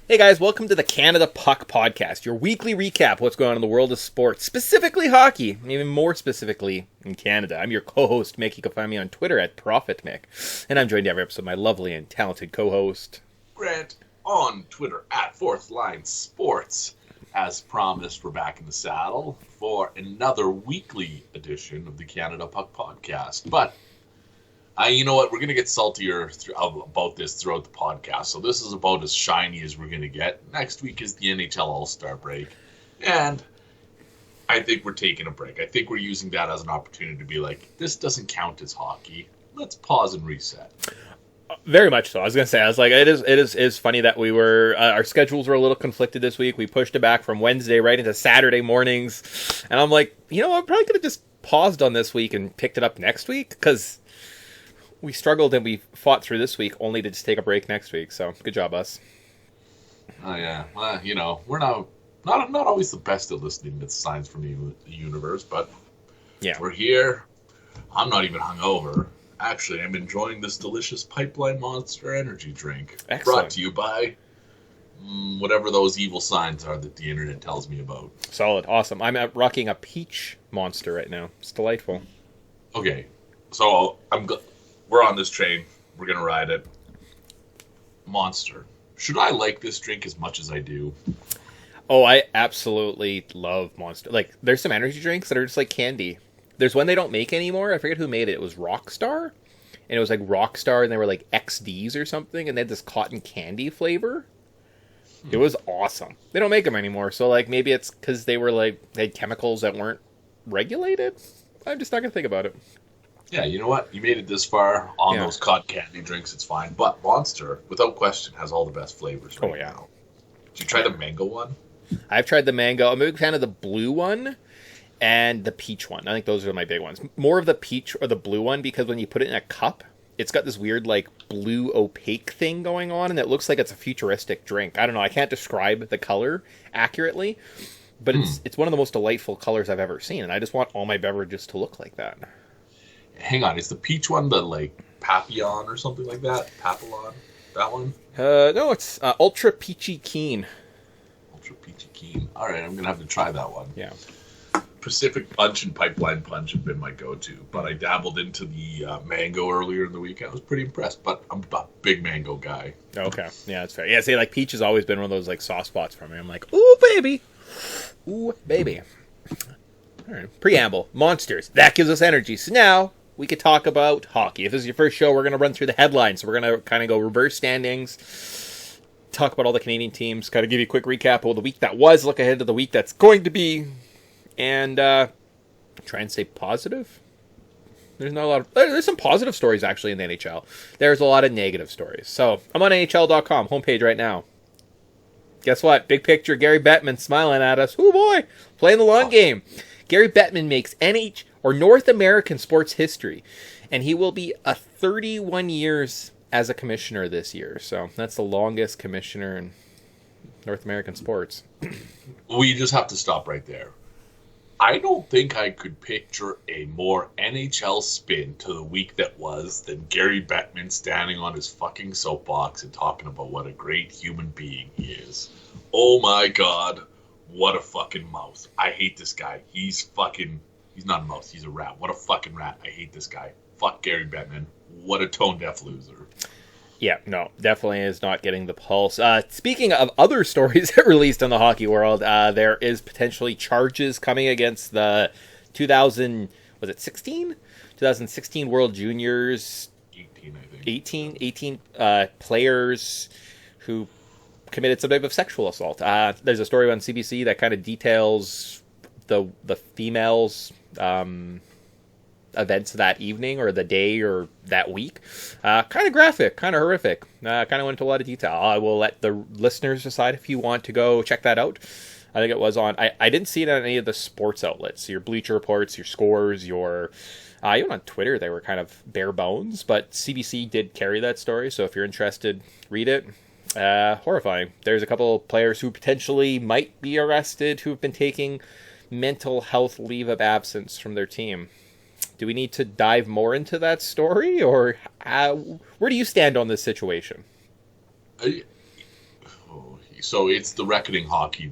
Hey guys, welcome to the Canada Puck Podcast, your weekly recap of what's going on in the world of sports, specifically hockey, and even more specifically in Canada. I'm your co-host, Mick. You can find me on Twitter at ProfitMick, and I'm joined every episode by my lovely and talented co-host, Grant, on Twitter at Fourth Line Sports. As promised, we're back in the saddle for another weekly edition of the Canada Puck Podcast. But you know what? We're going to get saltier about this throughout the podcast. So this is about as shiny as we're going to get. Next week is the NHL All-Star break. And I think we're taking a break. I think we're using that as an opportunity to be like, this doesn't count as hockey. Let's pause and reset. Very much so. I was going to say, it is funny that we were, our schedules were a little conflicted this week. We pushed it back from Wednesday right into Saturday mornings. And I'm like, you know what? I probably could have just paused on this week and picked it up next week, because we struggled and we fought through this week only to just take a break next week. So good job, us. Oh, yeah. Well, you know, we're not always the best at listening to signs from the universe, but yeah, we're here. I'm not even hungover. Actually, I'm enjoying this delicious Pipeline Monster energy drink. Excellent. Brought to you by whatever those evil signs are that the internet tells me about. Solid. Awesome. I'm rocking a peach monster right now. It's delightful. Okay. So we're on this train. We're going to ride it. Monster. Should I like this drink as much as I do? Oh, I absolutely love Monster. Like, there's some energy drinks that are just like candy. There's one they don't make anymore. I forget who made it. It was Rockstar. And it was like Rockstar, and they were like XDs or something, and they had this cotton candy flavor. It was awesome. They don't make them anymore, so like maybe it's because they had chemicals that weren't regulated. I'm just not going to think about it. Yeah, you know what? You made it this far on those cotton candy drinks, it's fine. But Monster, without question, has all the best flavors right now. Did you try the mango one? I've tried the mango. I'm a big fan of the blue one and the peach one. I think those are my big ones. More of the peach or the blue one, because when you put it in a cup, it's got this weird like blue opaque thing going on, and it looks like it's a futuristic drink. I don't know. I can't describe the color accurately, but it's one of the most delightful colors I've ever seen, and I just want all my beverages to look like that. Hang on, is the peach one the like Papillon or something like that? Papillon? That one? No, it's Ultra Peachy Keen. Ultra Peachy Keen. All right, I'm gonna have to try that one. Yeah. Pacific Punch and Pipeline Punch have been my go-to, but I dabbled into the mango earlier in the week. I was pretty impressed, but I'm a big mango guy. Okay, yeah, that's fair. Yeah, see, like peach has always been one of those like soft spots for me. I'm like, ooh baby, ooh baby. All right, preamble, monsters. That gives us energy. So now we could talk about hockey. If this is your first show, we're going to run through the headlines. So we're going to kind of go reverse standings, talk about all the Canadian teams, kind of give you a quick recap of the week that was, look ahead to the week that's going to be, and try and stay positive. There's some positive stories actually in the NHL. There's a lot of negative stories. So I'm on NHL.com homepage right now. Guess what? Big picture, Gary Bettman smiling at us. Oh boy, playing the long game. Gary Bettman makes North American sports history, and he will be 31 years as a commissioner this year. So that's the longest commissioner in North American sports. We just have to stop right there. I don't think I could picture a more NHL spin to the week that was than Gary Bettman standing on his fucking soapbox and talking about what a great human being he is. Oh my God, what a fucking mouth. I hate this guy. He's not a mouse, he's a rat. What a fucking rat. I hate this guy. Fuck Gary Bettman. What a tone-deaf loser. Yeah, no, definitely is not getting the pulse. Speaking of other stories that released in the hockey world, there is potentially charges coming against the 2016 World Juniors 18, I think. 18 players who committed some type of sexual assault. There's a story on CBC that kind of details the females' events that evening or the day or that week. Kind of graphic, kind of horrific. Kind of went into a lot of detail. I will let the listeners decide if you want to go check that out. I think it was on... I didn't see it on any of the sports outlets. Your Bleacher Reports, your Scores, your... even on Twitter, they were kind of bare bones, but CBC did carry that story, so if you're interested, read it. Horrifying. There's a couple of players who potentially might be arrested who have been taking mental health leave of absence from their team. Do we need to dive more into that story, or where do you stand on this situation? So it's the reckoning hockey,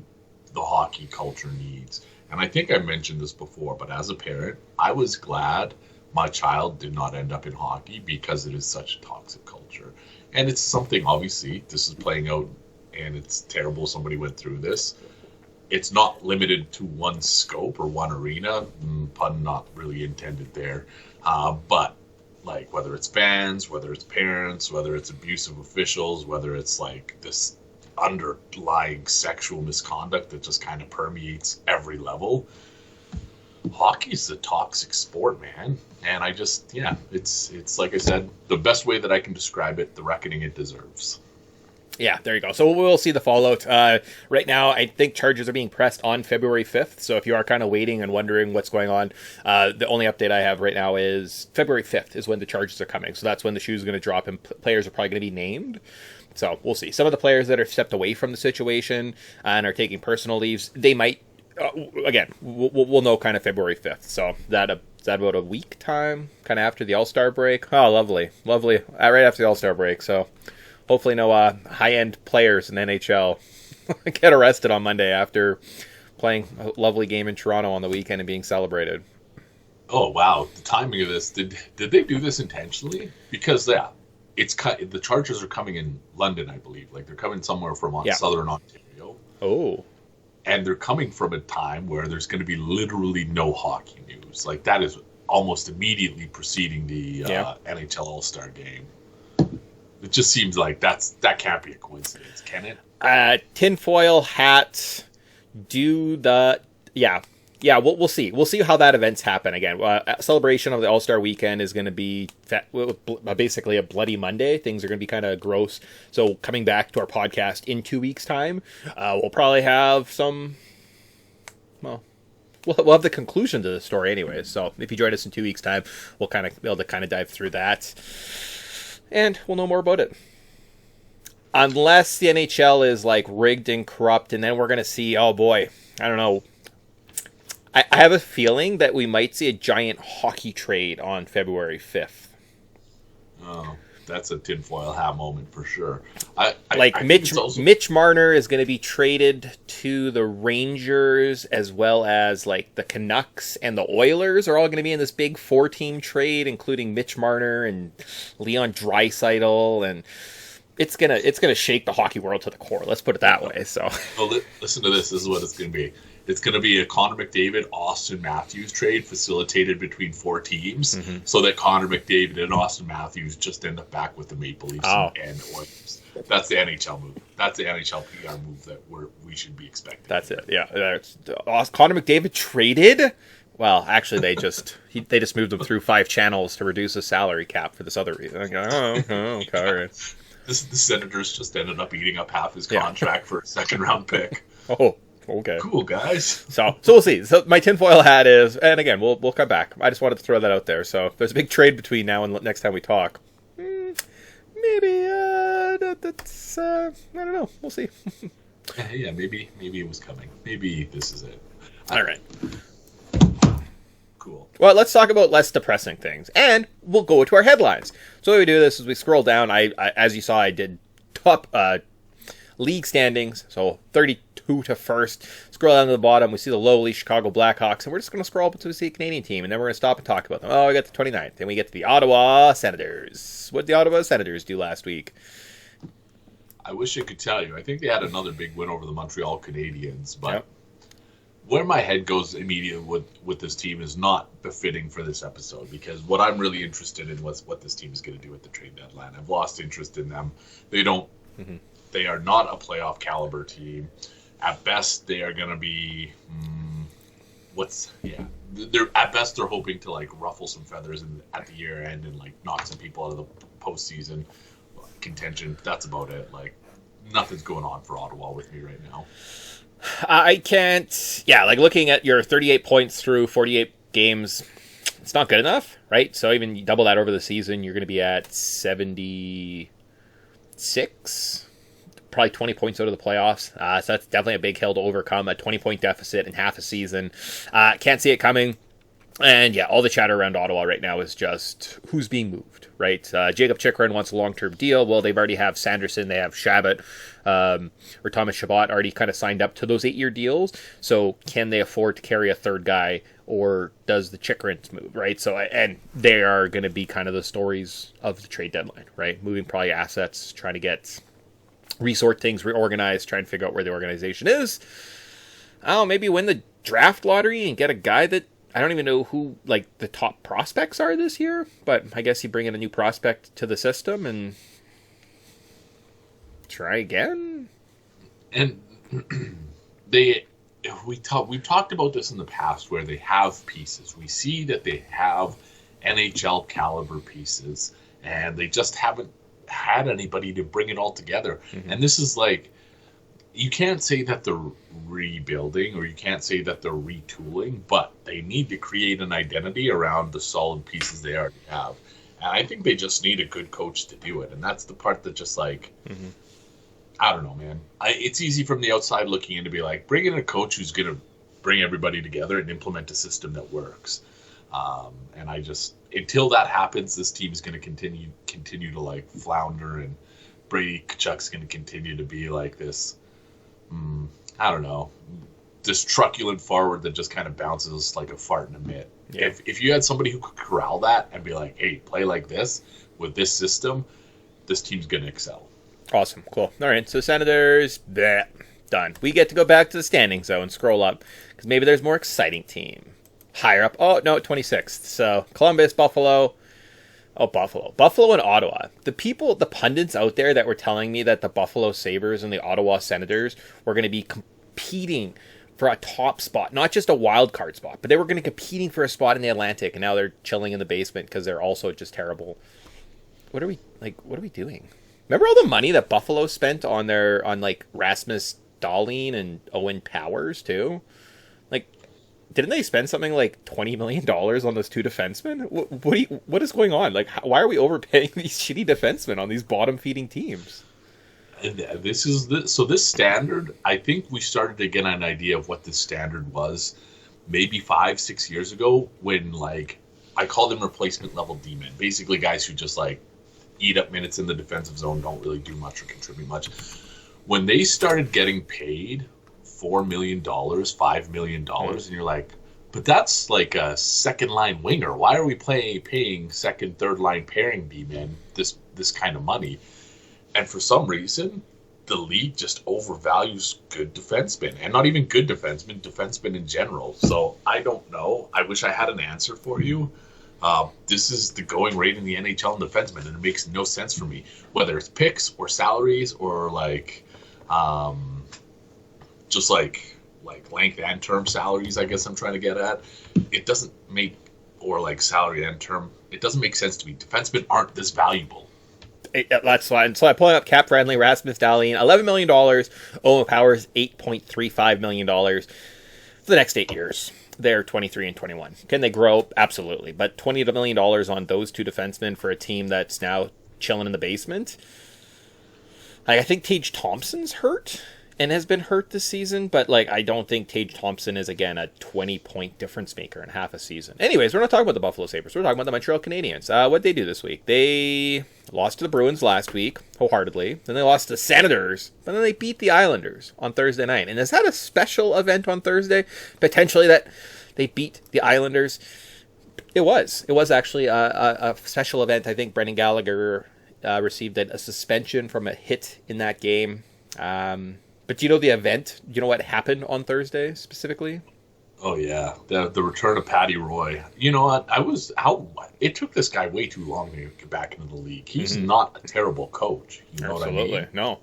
the hockey culture needs. And I think I mentioned this before, but as a parent, I was glad my child did not end up in hockey because it is such a toxic culture. And it's something, obviously, this is playing out, and it's terrible somebody went through this. It's not limited to one scope or one arena, pun not really intended there. But like whether it's fans, whether it's parents, whether it's abusive officials, whether it's like this underlying sexual misconduct that just kind of permeates every level. Hockey's a toxic sport, man. And I just, it's like I said, the best way that I can describe it, the reckoning it deserves. Yeah, there you go. So we'll see the fallout. Right now, I think charges are being pressed on February 5th. So if you are kind of waiting and wondering what's going on, the only update I have right now is February 5th is when the charges are coming. So that's when the shoe is going to drop and players are probably going to be named. So we'll see. Some of the players that are stepped away from the situation and are taking personal leaves, they might, again, we'll know kind of February 5th. So is that about a week time, kind of after the All-Star break? Oh, lovely. Right after the All-Star break. So hopefully no high-end players in the NHL get arrested on Monday after playing a lovely game in Toronto on the weekend and being celebrated. Oh, wow. The timing of this. Did they do this intentionally? Because, the Chargers are coming in London, I believe. Like, they're coming somewhere from southern Ontario. Oh. And they're coming from a time where there's going to be literally no hockey news. Like, that is almost immediately preceding the NHL All-Star game. It just seems like that can't be a coincidence, can it? Tinfoil hat, we'll see. We'll see how that events happen again. Celebration of the All-Star weekend is going to be basically a Bloody Monday. Things are going to be kind of gross. So coming back to our podcast in 2 weeks' time, we'll probably have we'll have the conclusion to the story anyway. So if you join us in 2 weeks' time, we'll kind of be able to kind of dive through that. And we'll know more about it. Unless the NHL is like rigged and corrupt, and then we're going to see, oh boy, I don't know. I have a feeling that we might see a giant hockey trade on February 5th. Oh, that's a tinfoil hat moment for sure. Mitch Marner is going to be traded to the Rangers, as well as like the Canucks and the Oilers are all going to be in this big 4-team trade, including Mitch Marner and Leon Draisaitl, and it's gonna shake the hockey world to the core. Let's put it that way. So, listen to this. This is what it's going to be. It's going to be a Connor McDavid, Austin Matthews trade facilitated between 4 teams, so that Connor McDavid and Austin Matthews just end up back with the Maple Leafs and Oilers. That's the NHL move. That's the NHL PR move that we should be expecting. That's it. Yeah, Connor McDavid traded. Well, actually, they just moved him through 5 channels to reduce the salary cap for this other reason. Okay, all right. The Senators just ended up eating up half his contract for a second-round pick. Oh. Okay. Cool, guys. So we'll see. So my tinfoil hat is, and again, we'll come back. I just wanted to throw that out there. So if there's a big trade between now and next time we talk, maybe that's I don't know. We'll see. Yeah, maybe it was coming. Maybe this is it. All right. Cool. Well, let's talk about less depressing things, and we'll go to our headlines. So the way we do this is we scroll down. I as you saw, I did top league standings. So 32 to first. Scroll down to the bottom. We see the lowly Chicago Blackhawks, and we're just going to scroll up until we see a Canadian team, and then we're going to stop and talk about them. Oh, we got the 29th. Then we get to the Ottawa Senators. What did the Ottawa Senators do last week? I wish I could tell you. I think they had another big win over the Montreal Canadiens, but where my head goes immediately with this team is not befitting for this episode, because what I'm really interested in was what this team is going to do at the trade deadline. I've lost interest in them. They don't. They are not a playoff caliber team. At best, they are going to be They're at best they're hoping to like ruffle some feathers at the year end and like knock some people out of the postseason contention. That's about it. Like nothing's going on for Ottawa with me right now. I can't. Yeah, like looking at your 38 points through 48 games, it's not good enough, right? So even you double that over the season, you're going to be at 76. Probably 20 points out of the playoffs. So that's definitely a big hill to overcome, a 20-point deficit in half a season. Can't see it coming. And yeah, all the chatter around Ottawa right now is just who's being moved, right? Jacob Chikrin wants a long-term deal. Well, they've already have Sanderson, they have Shabbat, or Thomas Chabot already kind of signed up to those 8-year deals. So can they afford to carry a third guy, or does the Chikrins move, right? So, and they are going to be kind of the stories of the trade deadline, right? Moving probably assets, trying to resort things, reorganize, try and figure out where the organization is. Oh, maybe win the draft lottery and get a guy that I don't even know who, like, the top prospects are this year, but I guess you bring in a new prospect to the system and try again. And we've talked about this in the past where they have pieces. We see that they have NHL caliber pieces, and they just haven't had anybody to bring it all together. Mm-hmm. And this is like, you can't say that they're rebuilding or you can't say that they're retooling, but they need to create an identity around the solid pieces they already have. And I think they just need a good coach to do it. And that's the part that just like, mm-hmm. I don't know, man. It's easy from the outside looking in to be like, bring in a coach who's going to bring everybody together and implement a system that works. And I just, until that happens, this team is going to continue to like flounder, and Brady Tkachuk's going to continue to be like this, I don't know, this truculent forward that just kind of bounces like a fart in a mitt. Yeah. If you had somebody who could corral that and be like, hey, play like this with this system, this team's going to excel. Awesome. Cool. All right. So Senators, done. We get to go back to the standings, though, and scroll up because maybe there's more exciting team higher up. Oh, no, 26th. So Columbus, Buffalo. Oh, Buffalo and Ottawa. The pundits out there that were telling me that the Buffalo Sabres and the Ottawa Senators were going to be competing for a top spot, not just a wild card spot, but they were going to be competing for a spot in the Atlantic, and now they're chilling in the basement because they're also just terrible. What are we doing? Remember all the money that Buffalo spent on Rasmus Dahlin and Owen Powers too? Like, didn't they spend something like $20 million on those two defensemen? What is going on? Like, why are we overpaying these shitty defensemen on these bottom-feeding teams? So this standard, I think we started to get an idea of what this standard was maybe 5-6 years ago when, like, I called them replacement level D-men. Basically guys who just, like, eat up minutes in the defensive zone, don't really do much or contribute much. When they started getting paid $4 million, $5 million, and you're like, but that's like a second line winger. Why are we paying second, third line pairing D-men this kind of money? And for some reason, the league just overvalues good defensemen, and not even good defensemen in general. So I don't know. I wish I had an answer for you. This is the going rate in the NHL in defensemen, and it makes no sense for me. Whether it's picks or salaries or just like length and term salaries, I guess I'm trying to get at. It doesn't make, or like salary and term, it doesn't make sense to me. Defensemen aren't this valuable. That's fine. So I'm pulling up cap friendly. Rasmus Dahlin, $11 million. Owen Powers, $8.35 million for the next 8 years. They're 23 and 21. Can they grow? Absolutely. But $20 million on those two defensemen for a team that's now chilling in the basement. I think Tage Thompson's hurt and has been hurt this season, but I don't think Tage Thompson is, again, a 20-point difference maker in half a season. Anyways, we're not talking about the Buffalo Sabres. We're talking about the Montreal Canadiens. What'd they do this week? They lost to the Bruins last week, wholeheartedly. Then they lost to the Senators, but then they beat the Islanders on Thursday night. And is that a special event on Thursday? Potentially that they beat the Islanders? It was. It was actually a special event. I think Brendan Gallagher received a suspension from a hit in that game. But do you know the event? Do you know what happened on Thursday specifically? Oh yeah, the return of Patty Roy. You know what? It took this guy way too long to get back into the league. He's not a terrible coach. You know Absolutely. What I mean? No.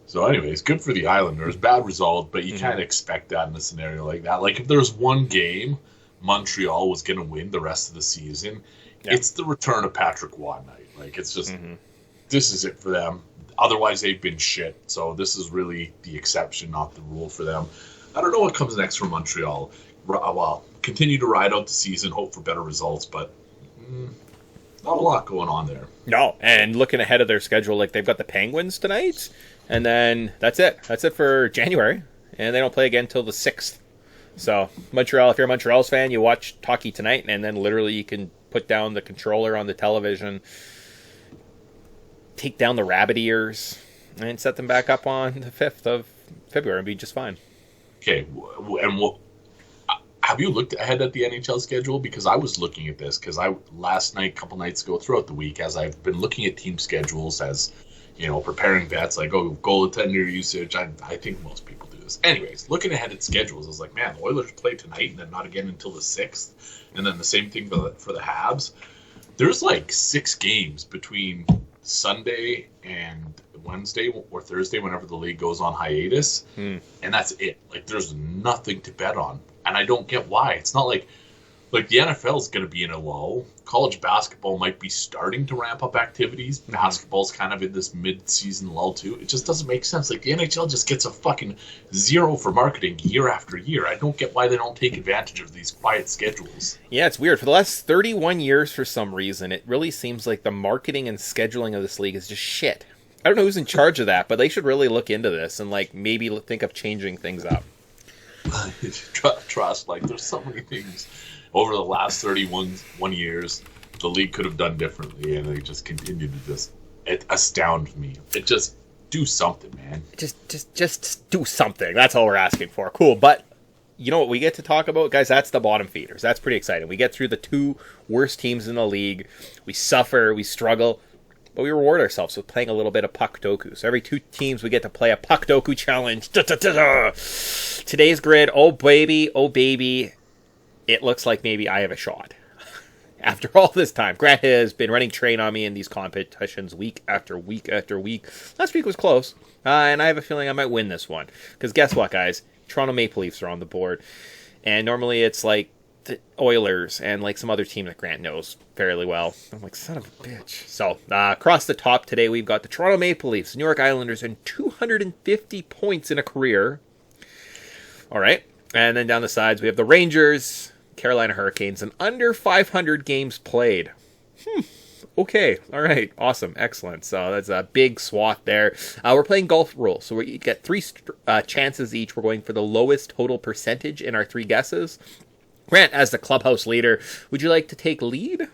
So anyways, good for the Islanders. Bad result, but you can't expect that in a scenario like that. Like if there was one game Montreal was going to win the rest of the season, it's the return of Patrick Waugh night. Like it's just, this is it for them. Otherwise, they've been shit. So this is really the exception, not the rule for them. I don't know what comes next for Montreal. Well, continue to ride out the season, hope for better results, but not a lot going on there. No, and looking ahead of their schedule, they've got the Penguins tonight, and then that's it. That's it for January, and they don't play again until the 6th So Montreal, if you're a Montreal's fan, you watch hockey tonight, and then literally you can put down the controller on the television, take down the rabbit ears, and set them back up on the 5th of February and be just fine. Okay, and have you looked ahead at the NHL schedule? Because I was looking at this last night, a couple nights ago, throughout the week, as I've been looking at team schedules, as preparing bets, like goaltender usage. I think most people do this. Anyways, looking ahead at schedules, I was like, man, the Oilers play tonight and then not again until the 6th, and then the same thing for the Habs. There's like 6 games between Sunday and Wednesday or Thursday, whenever the league goes on hiatus, and that's it. Like, there's nothing to bet on, and I don't get why. It's not like the NFL is going to be in a lull. College basketball might be starting to ramp up activities. Basketball's kind of in this mid-season lull too. It just doesn't make sense. Like, the NHL just gets a fucking 0 for marketing year after year. I don't get why they don't take advantage of these quiet schedules. Yeah, it's weird. For the last 31 years, for some reason, it really seems like the marketing and scheduling of this league is just shit. I don't know who's in charge of that, but they should really look into this and maybe think of changing things up. Trust, there's so many things over the last 31 years the league could have done differently, and they just continue to it astound me. It just do something, man. Just do something. That's all we're asking for. Cool, but you know what we get to talk about, guys? That's the bottom feeders. That's pretty exciting. We get through the 2 worst teams in the league. We suffer, we struggle, but we reward ourselves with playing a little bit of puck doku. So every 2 teams, we get to play a puck doku challenge. Today's grid, oh baby, it looks like maybe I have a shot. After all this time, Grant has been running train on me in these competitions week after week after week. Last week was close, and I have a feeling I might win this one. Because guess what, guys? Toronto Maple Leafs are on the board, and normally it's like the Oilers and some other team that Grant knows fairly well. I'm like, son of a bitch. So, across the top today, we've got the Toronto Maple Leafs, New York Islanders, and 250 points in a career. All right. And then down the sides, we have the Rangers, Carolina Hurricanes, and under 500 games played. Okay. All right. Awesome. Excellent. So that's a big swath there. We're playing golf rules. So we get 3 chances each. We're going for the lowest total percentage in our 3 guesses. Grant, as the clubhouse leader, would you like to take lead?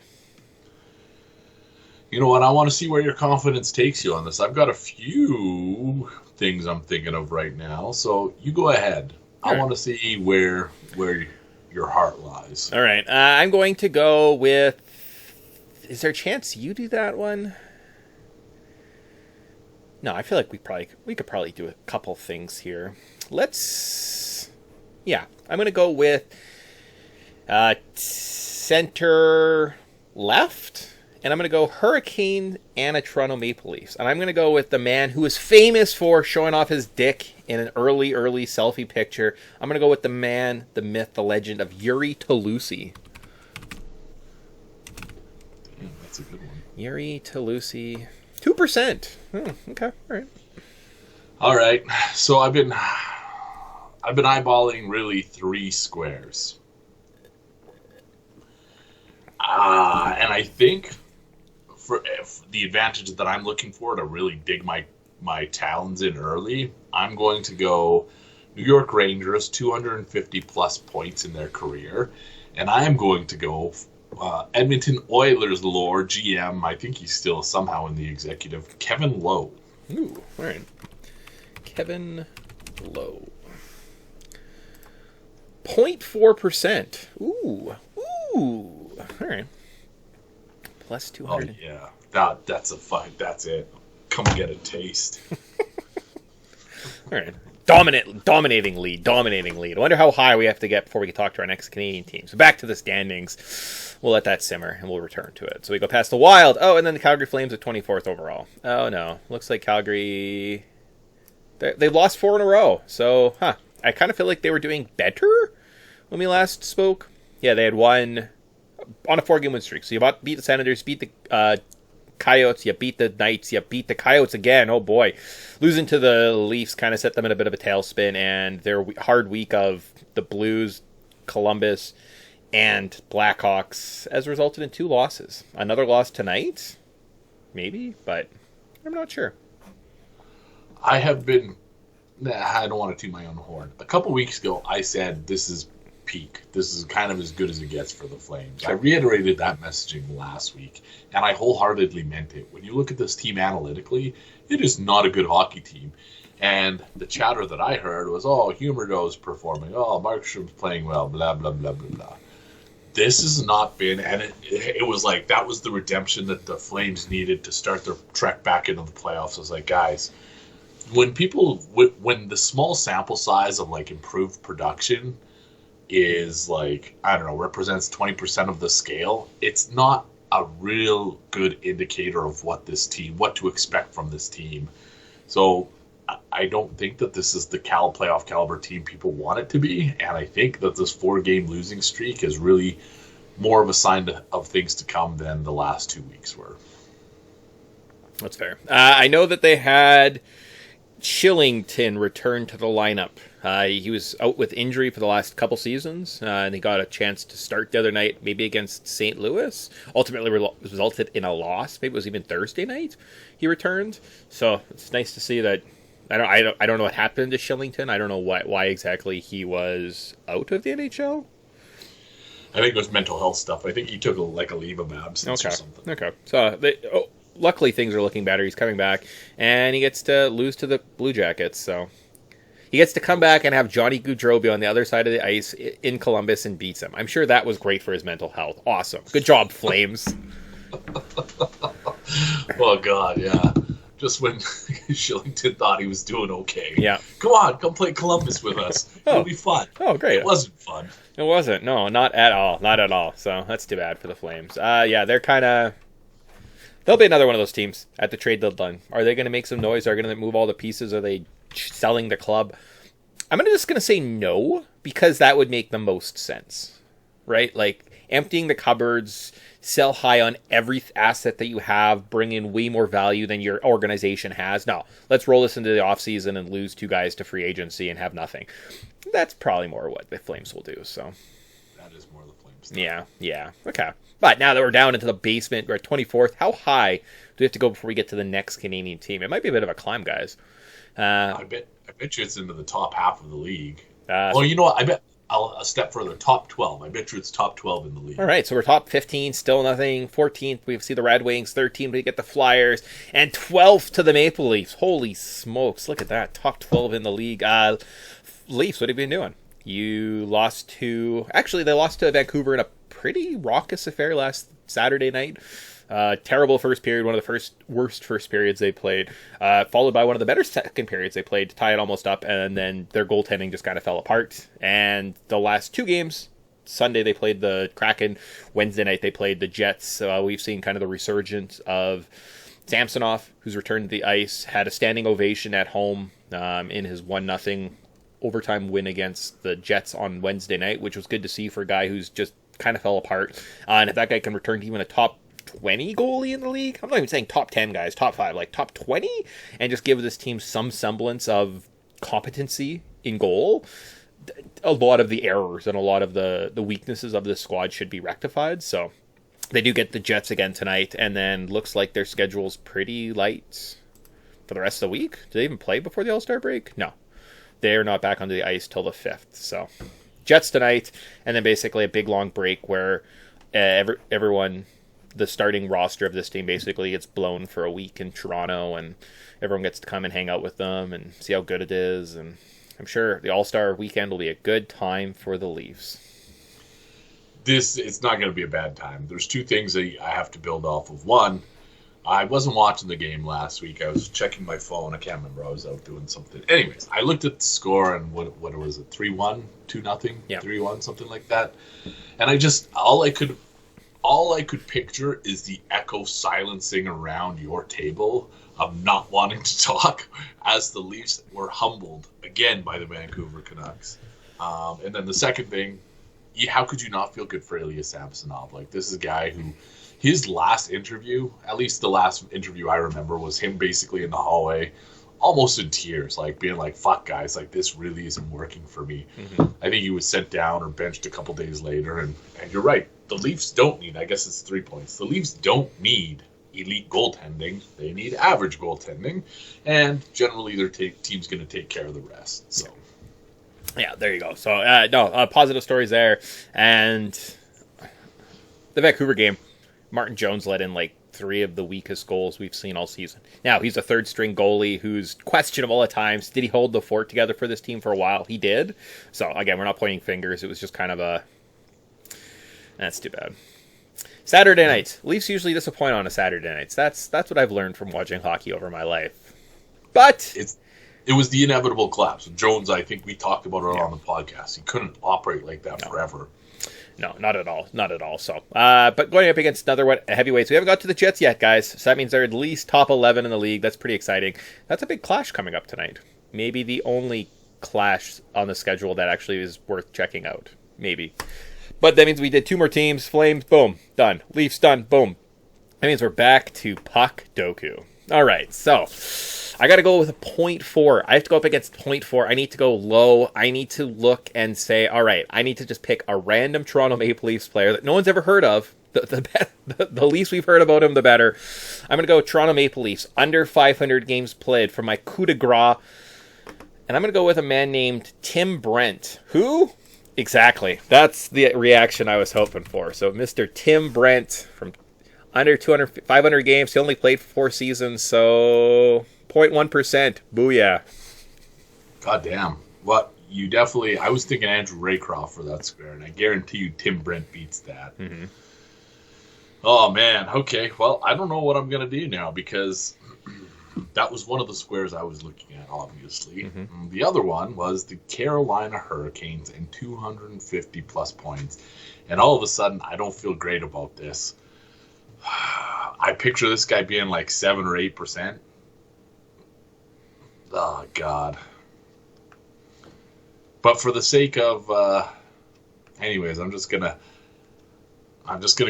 You know what? I want to see where your confidence takes you on this. I've got a few things I'm thinking of right now. So you go ahead. I want to see where your heart lies. All right. I'm going to go with... Is there a chance you do that one? No, I feel like we could probably do a couple things here. Yeah, I'm going to go with center left. And I'm going to go Hurricane and a Toronto Maple Leafs. And I'm going to go with the man who is famous for showing off his dick in an early selfie picture. I'm going to go with the man, the myth, the legend of Yuri Toulouse. That's a good one. Yuri Toulouse. 2%. Okay. All right. So I've been eyeballing really 3 squares. And I think for the advantage that I'm looking for to really dig my talons in early, I'm going to go New York Rangers, 250 plus points in their career, and I am going to go Edmonton Oilers lore GM. I think he's still somehow in the executive. Kevin Lowe. Ooh, all right. Kevin Lowe. 0.4%. Ooh. All right. Plus 200. Oh yeah, that's a fight. That's it. Come get a taste. All right. Dominating lead. I wonder how high we have to get before we can talk to our next Canadian team. So back to the standings. We'll let that simmer, and we'll return to it. So we go past the Wild. Oh, and then the Calgary Flames at 24th overall. Oh, no. Looks like Calgary... They've lost 4 in a row. So, I kind of feel like they were doing better when we last spoke. Yeah, they had won on a 4-game win streak. So you beat the Senators, beat the Coyotes, you beat the Knights, you beat the Coyotes again. Oh boy. Losing to the Leafs kind of set them in a bit of a tailspin, and their hard week of the Blues, Columbus, and Blackhawks has resulted in 2 losses. Another loss tonight? Maybe, but I'm not sure. I don't want to toot my own horn. A couple weeks ago, I said this is peak. This is kind of as good as it gets for the Flames. I reiterated that messaging last week, and I wholeheartedly meant it. When you look at this team analytically, it is not a good hockey team. And the chatter that I heard was, oh, Huberdeau's performing. Oh, Markstrom's playing well, blah, blah, blah, blah, blah. This has not been, and it was like that was the redemption that the Flames needed to start their trek back into the playoffs. I was like, guys, when the small sample size of like improved production is like, I don't know, represents 20% of the scale, it's not a real good indicator of what to expect from this team. So I don't think that this is the playoff caliber team people want it to be, and I think that this 4-game losing streak is really more of a sign of things to come than the last 2 weeks were. That's fair. I know that they had Shillington return to the lineup. He was out with injury for the last couple seasons, and he got a chance to start the other night, maybe against St. Louis. Ultimately resulted in a loss. Maybe it was even Thursday night he returned. So it's nice to see that. I don't know what happened to Shillington. I don't know why exactly he was out of the NHL. I think it was mental health stuff. I think he took a leave of absence or something. Okay. So luckily things are looking better. He's coming back, and he gets to lose to the Blue Jackets. So he gets to come back and have Johnny Gaudreau be on the other side of the ice in Columbus and beats him. I'm sure that was great for his mental health. Awesome. Good job, Flames. Oh, God, yeah. Just when Shillington thought he was doing okay. Yeah. Come play Columbus with us. It'll be fun. Oh, great. It wasn't fun. It wasn't. No, not at all. Not at all. So that's too bad for the Flames. Yeah, they're kind of... They'll be another one of those teams at the trade deadline. Are they going to make some noise? Are they going to move all the pieces? Are they selling the club? I'm just going to say no, because that would make the most sense. Right? Like, emptying the cupboards, sell high on every asset that you have, bring in way more value than your organization has. No, let's roll this into the offseason and lose 2 guys to free agency and have nothing. That's probably more what the Flames will do. So that is more the Flames stuff. Yeah. Okay. But now that we're down into the basement, we're at 24th. How high do we have to go before we get to the next Canadian team? It might be a bit of a climb, guys. I bet you it's into the top half of the league. Well, you know what? I bet a step further, top 12. I bet you it's top 12 in the league. All right, so we're top 15, still nothing. 14th, we see the Red Wings. 13th, we get the Flyers. And 12th to the Maple Leafs. Holy smokes, look at that. Top 12 in the league. Leafs, what have you been doing? You lost to... Actually, they lost to Vancouver in a pretty raucous affair last Saturday night. Terrible first period, one of the worst first periods they played, followed by one of the better second periods they played to tie it almost up, and then their goaltending just kind of fell apart. And the last 2 games, Sunday they played the Kraken, Wednesday night they played the Jets. We've seen kind of the resurgence of Samsonov, who's returned to the ice, had a standing ovation at home in his 1-0 overtime win against the Jets on Wednesday night, which was good to see for a guy who's just kind of fell apart. And if that guy can return to even a top 20 goalie in the league, I'm not even saying top 10 guys, top 5, like top 20, and just give this team some semblance of competency in goal, a lot of the errors and a lot of the weaknesses of this squad should be rectified. So they do get the Jets again tonight, and then looks like their schedule's pretty light for the rest of the week. Do they even play before the All-Star break? No. They're not back onto the ice till the 5th. So Jets tonight, and then basically a big long break where everyone, the starting roster of this team basically gets blown for a week in Toronto, and everyone gets to come and hang out with them and see how good it is. And I'm sure the All-Star weekend will be a good time for the Leafs. It's not going to be a bad time. There's 2 things that I have to build off of. One, I wasn't watching the game last week. I was checking my phone. I can't remember. I was out doing something. Anyways, I looked at the score, and what was it? 3-1, 2-0, yeah. 3-1, something like that. And I just all I could picture is the echo silencing around your table of not wanting to talk as the Leafs were humbled again by the Vancouver Canucks. And then the second thing, how could you not feel good for Ilya Samsonov? Like, this is a guy who, his last interview, at least the last interview I remember, was him basically in the hallway, almost in tears, like being like, fuck guys, like this really isn't working for me. Mm-hmm. I think he was sent down or benched a couple days later, and you're right. The Leafs don't need, I guess it's 3 points. The Leafs don't need elite goaltending. They need average goaltending, and generally their team's going to take care of the rest. So, Yeah, there you go. So, positive stories there. And the Vancouver game, Martin Jones let in like 3 of the weakest goals we've seen all season. Now, he's a third-string goalie who's questionable at times. Did he hold the fort together for this team for a while? He did. So, again, we're not pointing fingers. It was just kind of that's too bad. Saturday nights. Leafs usually disappoint on a Saturday nights. That's what I've learned from watching hockey over my life. But it was the inevitable collapse. Jones, I think we talked about it on the podcast. He couldn't operate like that forever. No, not at all. Not at all. So, but going up against another heavyweights, we haven't got to the Jets yet, guys. So that means they're at least top 11 in the league. That's pretty exciting. That's a big clash coming up tonight. Maybe the only clash on the schedule that actually is worth checking out. Maybe. But that means we did 2 more teams. Flames, boom, done. Leafs, done, boom. That means we're back to Puck Doku. All right, so I got to go with a 0.4. I have to go up against 0.4. I need to go low. I need to look and say, all right, I need to just pick a random Toronto Maple Leafs player that no one's ever heard of. The least we've heard about him, the better. I'm going to go Toronto Maple Leafs, under 500 games played for my coup de grace. And I'm going to go with a man named Tim Brent. Who? Exactly. That's the reaction I was hoping for. So Mr. Tim Brent from under 500 games. He only played for 4 seasons, so 0.1%. Booyah. God damn. What? You definitely... I was thinking Andrew Raycroft for that square, and I guarantee you Tim Brent beats that. Mm-hmm. Oh, man. Okay. Well, I don't know what I'm going to do now, because that was one of the squares I was looking at, obviously. Mm-hmm. The other one was the Carolina Hurricanes and 250-plus points. And all of a sudden, I don't feel great about this. I picture this guy being like 7 or 8%. Oh, God. But for the sake of... anyways, I'm just gonna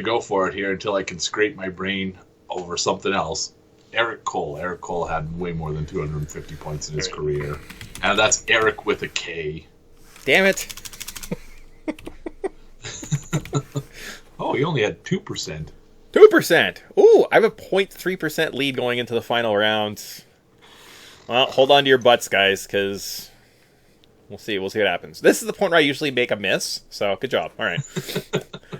go for it here until I can scrape my brain over something else. Eric Cole. Eric Cole had way more than 250 points in his career. And that's Eric with a K. Damn it. Oh, he only had 2%. 2%. Ooh, I have a 0.3% lead going into the final round. Well, hold on to your butts, guys, because we'll see. We'll see what happens. This is the point where I usually make a miss, so good job. All right.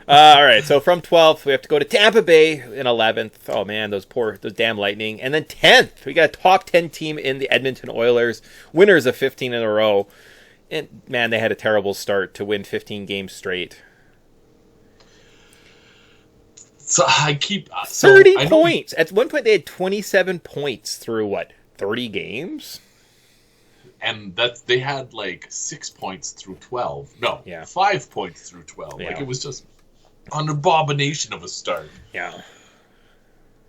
All right, so from 12th, we have to go to Tampa Bay in 11th. Oh, man, those damn Lightning. And then 10th, we got a top 10 team in the Edmonton Oilers, winners of 15 in a row. And, man, they had a terrible start to win 15 games straight. So I keep... 30 points! At one point, they had 27 points through, 30 games? And they had, 6 points through 12. No, yeah. 5 points through 12. Yeah. It was just an abomination of a start. Yeah.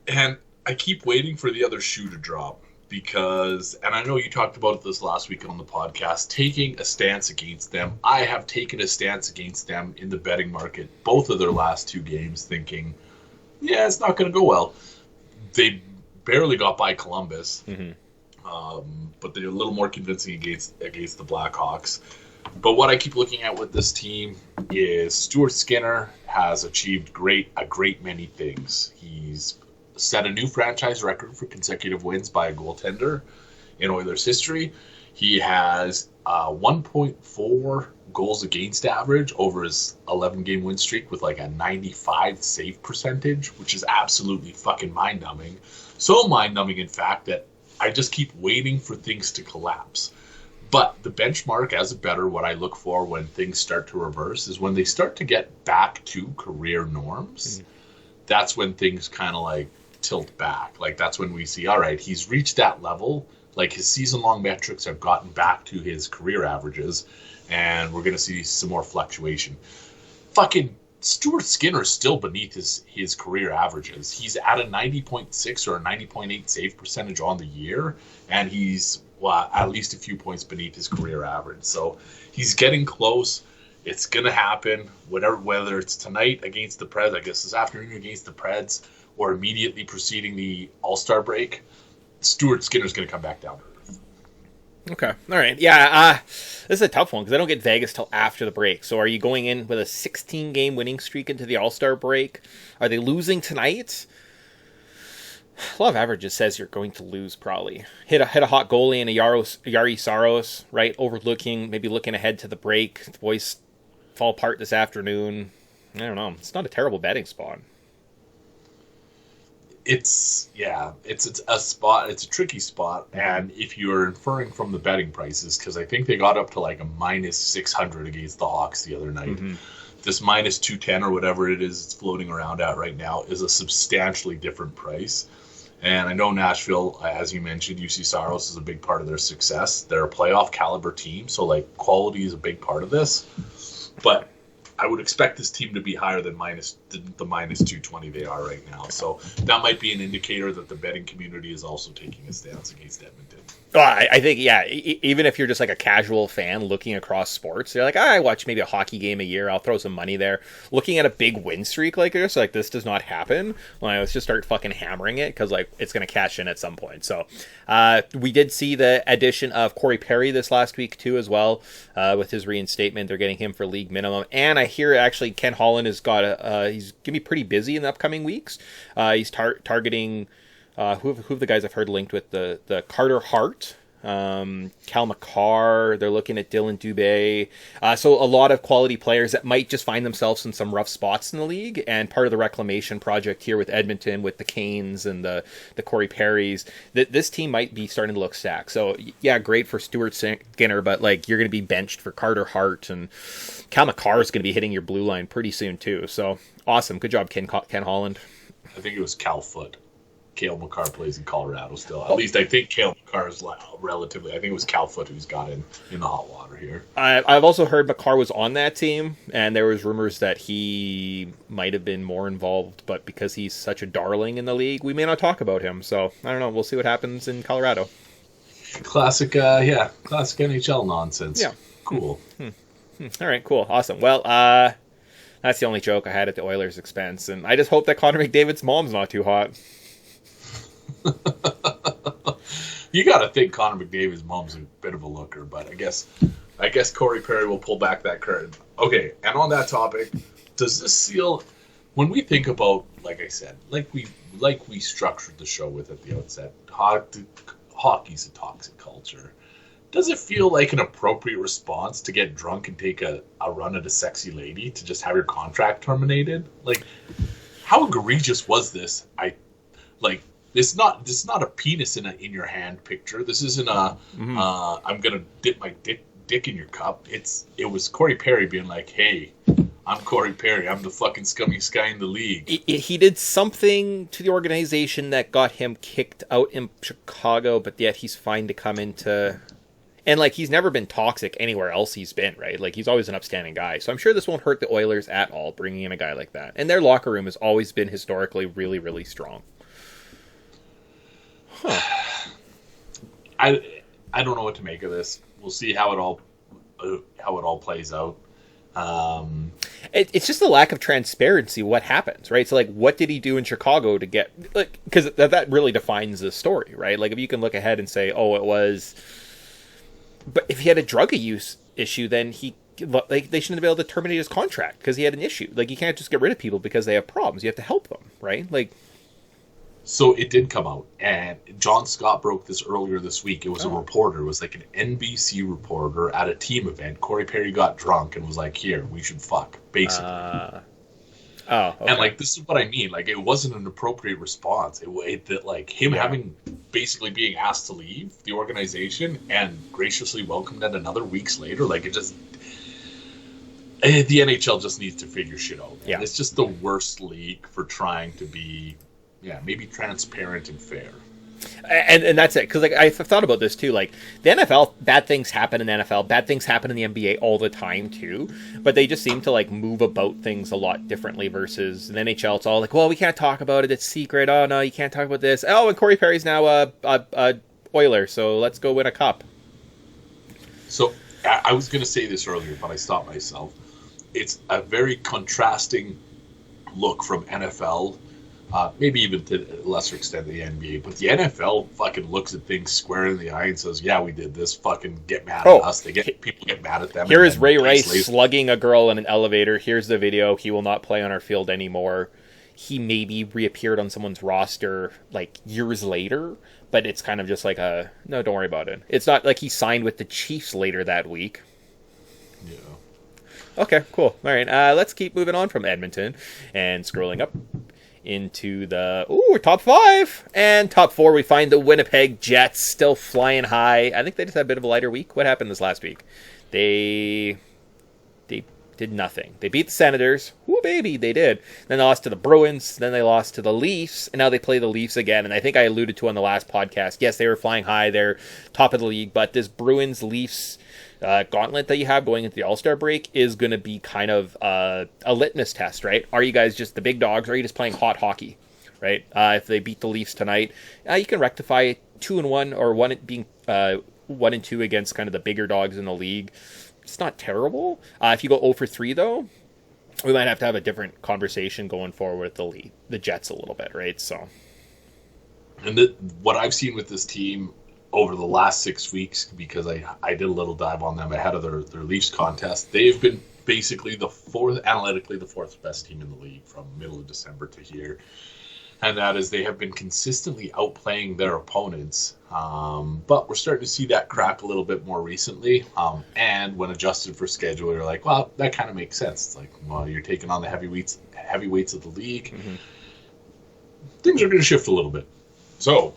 And I keep waiting for the other shoe to drop because, and I know you talked about this last week on the podcast, taking a stance against them. I have taken a stance against them in the betting market, both of their last 2 games, thinking, yeah, it's not going to go well. They barely got by Columbus, but they're a little more convincing against the Blackhawks. But what I keep looking at with this team is Stuart Skinner has achieved a great many things. He's set a new franchise record for consecutive wins by a goaltender in Oilers history. He has 1.4 goals against average over his 11-game win streak with a 95 save percentage, which is absolutely fucking mind-numbing. So mind-numbing, in fact, that I just keep waiting for things to collapse. But the benchmark as a bettor, what I look for when things start to reverse is when they start to get back to career norms. That's when things kind of tilt back. That's when we see, all right, he's reached that level. His season-long metrics have gotten back to his career averages, and we're going to see some more fluctuation. Fucking Stuart Skinner's still beneath his career averages. He's at a 90.6 or a 90.8 save percentage on the year, and he's at least a few points beneath his career average. So he's getting close. It's going to happen, whether it's tonight against the Preds, I guess this afternoon against the Preds, or immediately preceding the All-Star break. Stuart Skinner's going to come back down to earth. Okay. All right. Yeah, this is a tough one because I don't get Vegas till after the break. So are you going in with a 16-game winning streak into the All-Star break? Are they losing tonight? law of averages says you're going to lose probably. Hit a hot goalie and a Yari Saros, right? Overlooking, maybe looking ahead to the break. The boys fall apart this afternoon. I don't know. It's not a terrible betting spot. It's a spot. It's a tricky spot, and if you're inferring from the betting prices, because I think they got up to like a minus 600 against the Hawks the other night. Mm-hmm. This minus 210 or whatever it is, it's floating around at right now, is a substantially different price. And I know Nashville, as you mentioned, UC Saros is a big part of their success. They're a playoff caliber team, so like quality is a big part of this. But I would expect this team to be higher than the minus 220 they are right now. So that might be an indicator that the betting community is also taking a stance against Edmonton. Oh, I think, yeah, even if you're just like a casual fan looking across sports, you're like, I watch maybe a hockey game a year, I'll throw some money there. Looking at a big win streak like this does not happen. Well, let's just start fucking hammering it because like it's going to cash in at some point. So we did see the addition of Corey Perry this last week too as well with his reinstatement. They're getting him for league minimum. And I hear actually Ken Holland has got he's going to be pretty busy in the upcoming weeks. He's targeting... who have the guys I've heard linked with the Carter Hart, Cal McCarr. They're looking at Dylan Dubé. So a lot of quality players that might just find themselves in some rough spots in the league. And part of the reclamation project here with Edmonton, with the Canes and the Corey Perrys, this team might be starting to look stacked. So yeah, great for Stuart Skinner, but like you're going to be benched for Carter Hart, and Cal McCarr is going to be hitting your blue line pretty soon too. So awesome, good job, Ken Holland. I think it was Cal Foot. Cale Makar plays in Colorado still. At least I think Cale Makar is relatively. I think it was Cal Foot who's got in the hot water here. I've also heard Makar was on that team, and there was rumors that he might have been more involved, but because he's such a darling in the league, we may not talk about him. So I don't know. We'll see what happens in Colorado. Classic NHL nonsense. Yeah, cool. All right, cool, awesome. Well, that's the only joke I had at the Oilers' expense, and I just hope that Connor McDavid's mom's not too hot. You got to think Connor McDavid's mom's a bit of a looker, but I guess Corey Perry will pull back that curtain. Okay, and on that topic, does this seal? When we think about, like I said, like we structured the show with at the outset, hockey's a toxic culture. Does it feel like an appropriate response to get drunk and take a run at a sexy lady to just have your contract terminated? Like, how egregious was this? This is not a penis in your hand picture. This isn't a I'm gonna dip my dick in your cup. It was Corey Perry being like, hey, I'm Corey Perry. I'm the fucking scummiest guy in the league. He did something to the organization that got him kicked out in Chicago, but yet he's fine to come into... And, like, he's never been toxic anywhere else he's been, right? Like, he's always an upstanding guy. So I'm sure this won't hurt the Oilers at all, bringing in a guy like that. And their locker room has always been historically really, really strong. Huh. I don't know what to make of this. We'll see how it all plays out. It's just the lack of transparency. What happens, right? So, like, what did he do in Chicago to get... Like, because that really defines the story, right? Like, if you can look ahead and say, oh, it was... But if he had a drug use issue, then they shouldn't be able to terminate his contract because he had an issue. Like, you can't just get rid of people because they have problems. You have to help them, right? Like, so it did come out, and John Scott broke this earlier this week. It was a reporter. It was like an NBC reporter at a team event. Corey Perry got drunk and was like, "Here, we should fuck," basically. Okay. And like, this is what I mean. Like, it wasn't an appropriate response. Like him having basically being asked to leave the organization and graciously welcomed it another weeks later. Like, it just, the NHL just needs to figure shit out. Man. Yeah. It's just the worst league for trying to be, maybe transparent and fair. And that's it, because like I've thought about this too. Like, the NFL, bad things happen in the NFL, bad things happen in the NBA all the time too. But they just seem to like move about things a lot differently versus in the NHL. It's all like, well, we can't talk about it; it's secret. Oh no, you can't talk about this. Oh, and Corey Perry's now a Oiler, so let's go win a cup. So I was going to say this earlier, but I stopped myself. It's a very contrasting look from NFL. Maybe even to a lesser extent the NBA, but the NFL fucking looks at things square in the eye and says, "Yeah, we did this. Fucking get mad at us." People get mad at them. Here is Ray Rice slugging a girl in an elevator. Here's the video. He will not play on our field anymore. he maybe reappeared on someone's roster like years later, but it's kind of just like no, don't worry about it. It's not like he signed with the Chiefs later that week. Yeah. Okay, cool. All right, let's keep moving on from Edmonton and scrolling up into the top 5 and top 4. We find the Winnipeg Jets still flying high. I think they just had a bit of a lighter week. What happened this last week? They did nothing. They beat the Senators. Woo, baby, they did. Then they lost to the Bruins. Then they lost to the Leafs. And now they play the Leafs again. And I think I alluded to on the last podcast, yes, they were flying high. They're top of the league. But this Bruins-Leafs gauntlet that you have going into the All-Star break is going to be kind of a litmus test, right? Are you guys just the big dogs? Or are you just playing hot hockey, right? If they beat the Leafs tonight, you can rectify 2-1 or one being 1-2 against kind of the bigger dogs in the league. It's not terrible. If you go 0-3, though, we might have to have a different conversation going forward with the Jets a little bit, right? So, and what I've seen with this team over the last 6 weeks, because I did a little dive on them ahead of their Leafs contest, they've been basically analytically the fourth best team in the league from middle of December to here. And that is they have been consistently outplaying their opponents. But we're starting to see that crack a little bit more recently. And when adjusted for schedule, you're like, well, that kind of makes sense. It's like, well, you're taking on the heavyweights of the league. Mm-hmm. Things are going to shift a little bit. So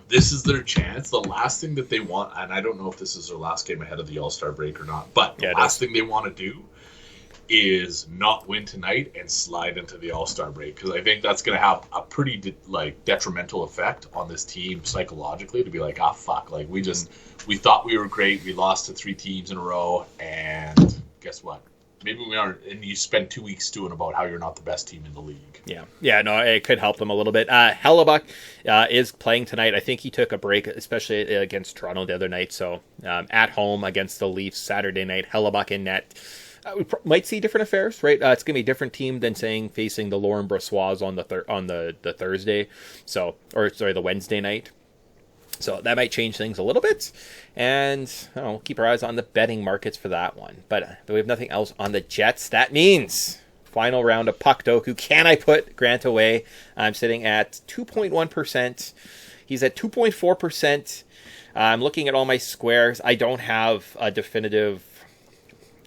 this is their chance. The last thing that they want, and I don't know if this is their last game ahead of the All-Star break or not, but the last thing they want to do is not win tonight and slide into the All-Star break, because I think that's going to have a pretty detrimental effect on this team psychologically, to be like, fuck, like we thought we were great, we lost to 3 teams in a row, and guess what? Maybe we aren't, and you spend 2 weeks stewing about how you're not the best team in the league. Yeah, no, it could help them a little bit. Hellebuck is playing tonight. I think he took a break, especially against Toronto the other night, so at home against the Leafs Saturday night, Hellebuck in net. We might see different affairs, right? It's going to be a different team than facing the Laurent Brossois on the Thursday, the Wednesday night. So that might change things a little bit, and we'll keep our eyes on the betting markets for that one. But we have nothing else on the Jets. That means final round of Puck Doku. Can I put Grant away? I'm sitting at 2.1%. He's at 2.4%. I'm looking at all my squares. I don't have a definitive.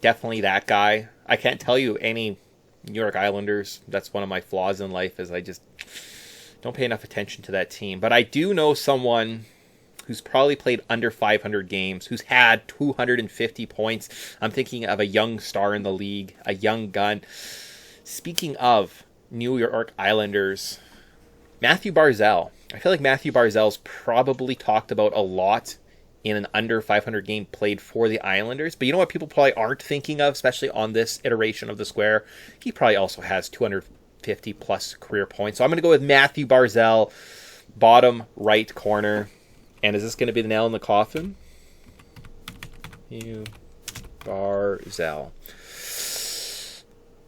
Definitely that guy. I can't tell you any New York Islanders. That's one of my flaws in life, is I just don't pay enough attention to that team. But I do know someone who's probably played under 500 games, who's had 250 points. I'm thinking of a young star in the league, a young gun. Speaking of New York Islanders, Matthew Barzal. I feel like Matthew Barzal's probably talked about a lot in an under 500 game played for the Islanders. But you know what people probably aren't thinking of, especially on this iteration of the square? He probably also has 250 plus career points. So I'm going to go with Matthew Barzal, bottom right corner. And is this going to be the nail in the coffin? Matthew Barzal.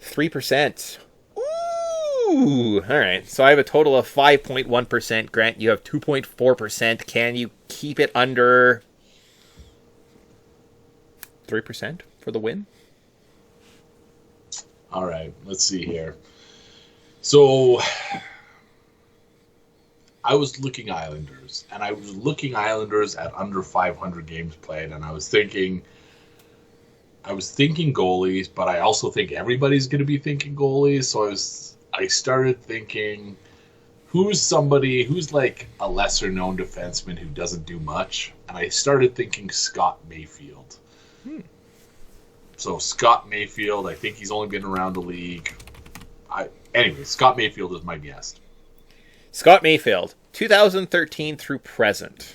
3%. Ooh! All right. So I have a total of 5.1%. Grant, you have 2.4%. Can you keep it under 3% for the win? All right. Let's see here. So I was looking Islanders, and I was looking Islanders at under 500 games played, and I was thinking goalies, but I also think everybody's going to be thinking goalies. So I started thinking, who's somebody who's like a lesser known defenseman who doesn't do much? And I started thinking Scott Mayfield. So Scott Mayfield, I think he's only been around the league. Anyway, Scott Mayfield is my guest. Scott Mayfield, 2013 through present.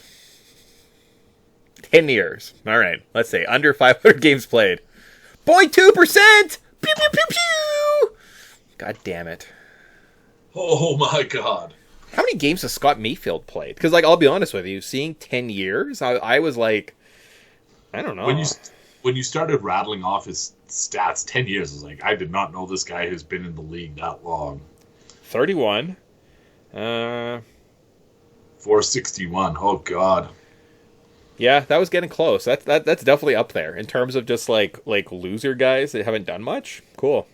10 years. All right, let's say under 500 games played. 0.2%! Pew, pew, pew, pew! God damn it. Oh my God. How many games has Scott Mayfield played? Because, I'll be honest with you, seeing 10 years, I was like, I don't know. When you started rattling off his stats, 10 years, I was like, I did not know this guy who's been in the league that long. 31. 461. Oh, God. Yeah, that was getting close. That's definitely up there in terms of just like loser guys that haven't done much. Cool.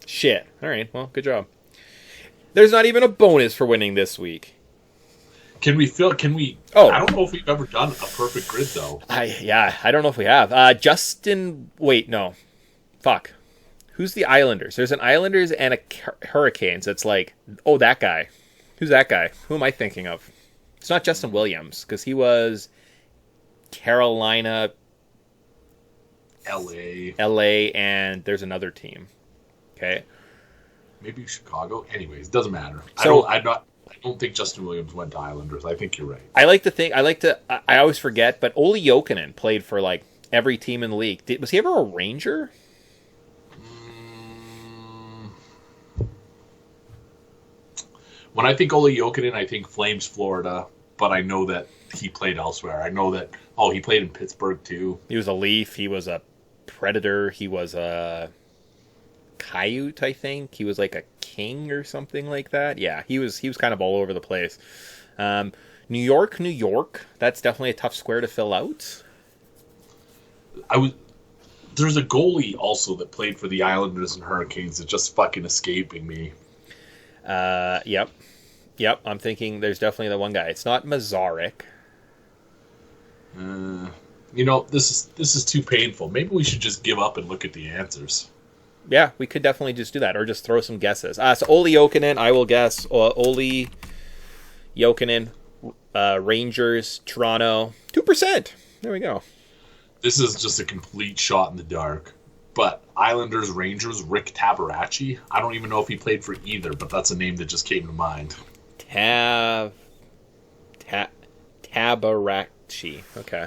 Shit. All right. Well, good job. There's not even a bonus for winning this week. Can we? Oh. I don't know if we've ever done a perfect grid though. I don't know if we have. Justin. Wait, no. Fuck. Who's the Islanders? There's an Islanders and a Hurricanes. It's like, oh, that guy. Who's that guy? Who am I thinking of? It's not Justin Williams, because he was Carolina, LA, and there's another team. Okay. Maybe Chicago. Anyways, doesn't matter. So, I don't think Justin Williams went to Islanders. I think you're right. I always forget, but Olli Jokinen played for like every team in the league. Was he ever a Ranger? When I think Olli Jokinen, I think Flames, Florida, but I know that he played elsewhere. I know that, he played in Pittsburgh too. He was a Leaf. He was a Predator. He was a Coyote, I think. He was like a King or something like that. Yeah, he was kind of all over the place. New York. That's definitely a tough square to fill out. There's a goalie also that played for the Islanders and Hurricanes that's just fucking escaping me. Yep. I'm thinking there's definitely the one guy. It's not Mazarek. This is too painful. Maybe we should just give up and look at the answers. Yeah, we could definitely just do that, or just throw some guesses. So Olli Jokinen, I will guess. Olli Jokinen, Rangers, Toronto, 2%. There we go. This is just a complete shot in the dark. But Islanders, Rangers, Rick Tabarachi. I don't even know if he played for either, but that's a name that just came to mind. Tabarachi. Okay.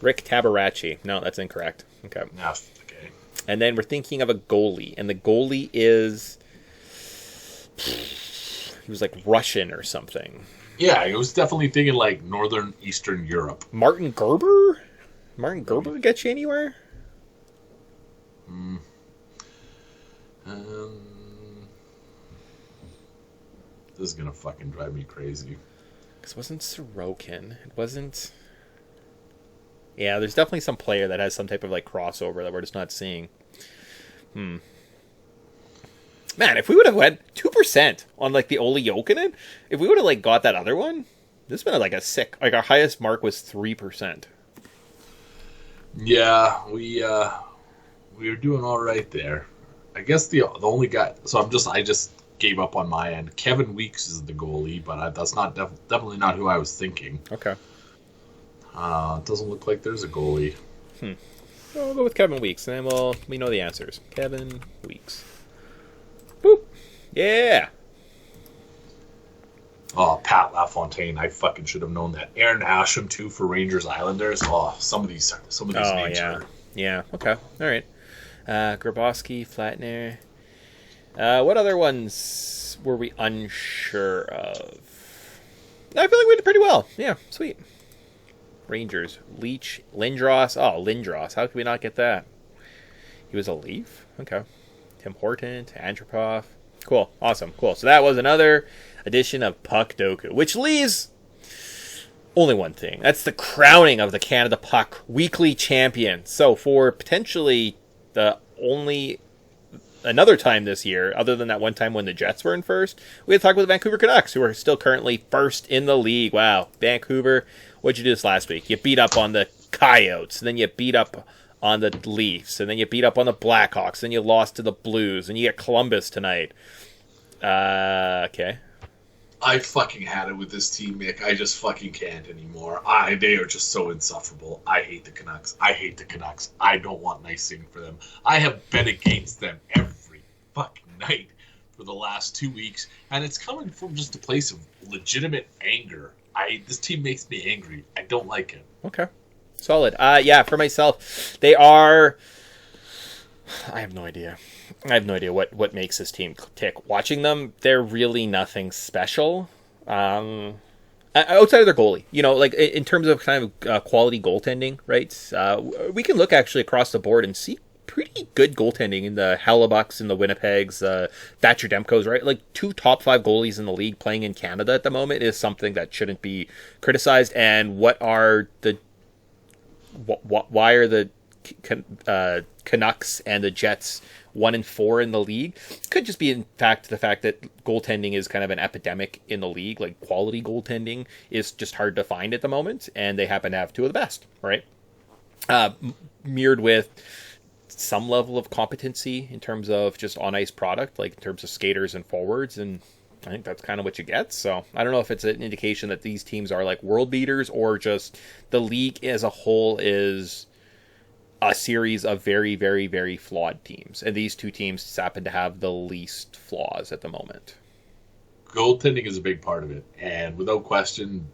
Rick Tabarachi. No, that's incorrect. Okay. Yeah, okay. And then we're thinking of a goalie, and the goalie is... He was like Russian or something. Yeah, I was definitely thinking like Northern Eastern Europe. Martin Gerber? Martin Gerber get you anywhere? This is gonna fucking drive me crazy. Because it wasn't Sorokin. It wasn't... Yeah, there's definitely some player that has some type of like crossover that we're just not seeing. Man, if we would have went 2% on like the Olli Jokinen, if we would have like got that other one, this would have been like a sick... Like our highest mark was 3%. Yeah, we were doing all right there. I guess the only guy. So I just gave up on my end. Kevin Weeks is the goalie, but that's not definitely not who I was thinking. Okay. It doesn't look like there's a goalie. Well, we'll go with Kevin Weeks, and then we know the answers. Kevin Weeks. Boop. Yeah. Oh, Pat LaFontaine. I fucking should have known that. Aaron Asham too for Rangers Islanders. Oh, some of these names are. Yeah. Okay. All right. Grabowski, Flatner. What other ones were we unsure of? I feel like we did pretty well. Yeah, sweet. Rangers. Leach. Lindros. Oh, Lindros. How could we not get that? He was a Leaf? Okay. Tim Hortons. Antropov. Cool. Awesome. Cool. So that was another edition of Puck Doku, which leaves only one thing. That's the crowning of the Canada Puck Weekly Champion. So for potentially the only another time this year, other than that one time when the Jets were in first, we had to talk about the Vancouver Canucks, who are still currently first in the league. Wow. Vancouver, what'd you do this last week? You beat up on the Coyotes, and then you beat up on the Leafs, and then you beat up on the Blackhawks, and you lost to the Blues, and you get Columbus tonight. Okay. I fucking had it with this team, Mick. I just fucking can't anymore. They are just so insufferable. I hate the Canucks. I don't want nice things for them. I have bet against them every fucking night for the last 2 weeks, and it's coming from just a place of legitimate anger. This team makes me angry. I don't like it. Okay. Solid. Yeah, for myself, they are... I have no idea. What makes this team tick. Watching them, they're really nothing special. Outside of their goalie, like in terms of kind of quality goaltending, right? We can look actually across the board and see pretty good goaltending in the Hellebuycks and the Winnipegs, Thatcher Demko's, right? Like 2 top 5 goalies in the league playing in Canada at the moment is something that shouldn't be criticized. And why are the Canucks and the Jets 1-4 in the league. Could just be, in fact, the fact that goaltending is kind of an epidemic in the league. Like, quality goaltending is just hard to find at the moment, and they happen to have two of the best, right? Mirrored with some level of competency in terms of just on-ice product, like in terms of skaters and forwards, and I think that's kind of what you get. So I don't know if it's an indication that these teams are like world beaters or just the league as a whole is a series of very, very, very flawed teams. And these two teams just happen to have the least flaws at the moment. Goaltending is a big part of it. And without question,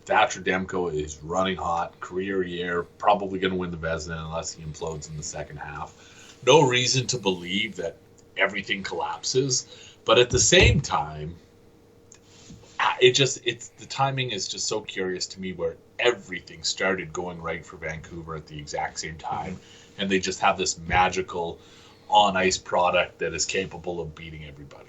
Thatcher Demko is running hot, career year, probably going to win the Vezina unless he implodes in the second half. No reason to believe that everything collapses. But at the same time, the timing is just so curious to me where everything started going right for Vancouver at the exact same time, and they just have this magical on-ice product that is capable of beating everybody.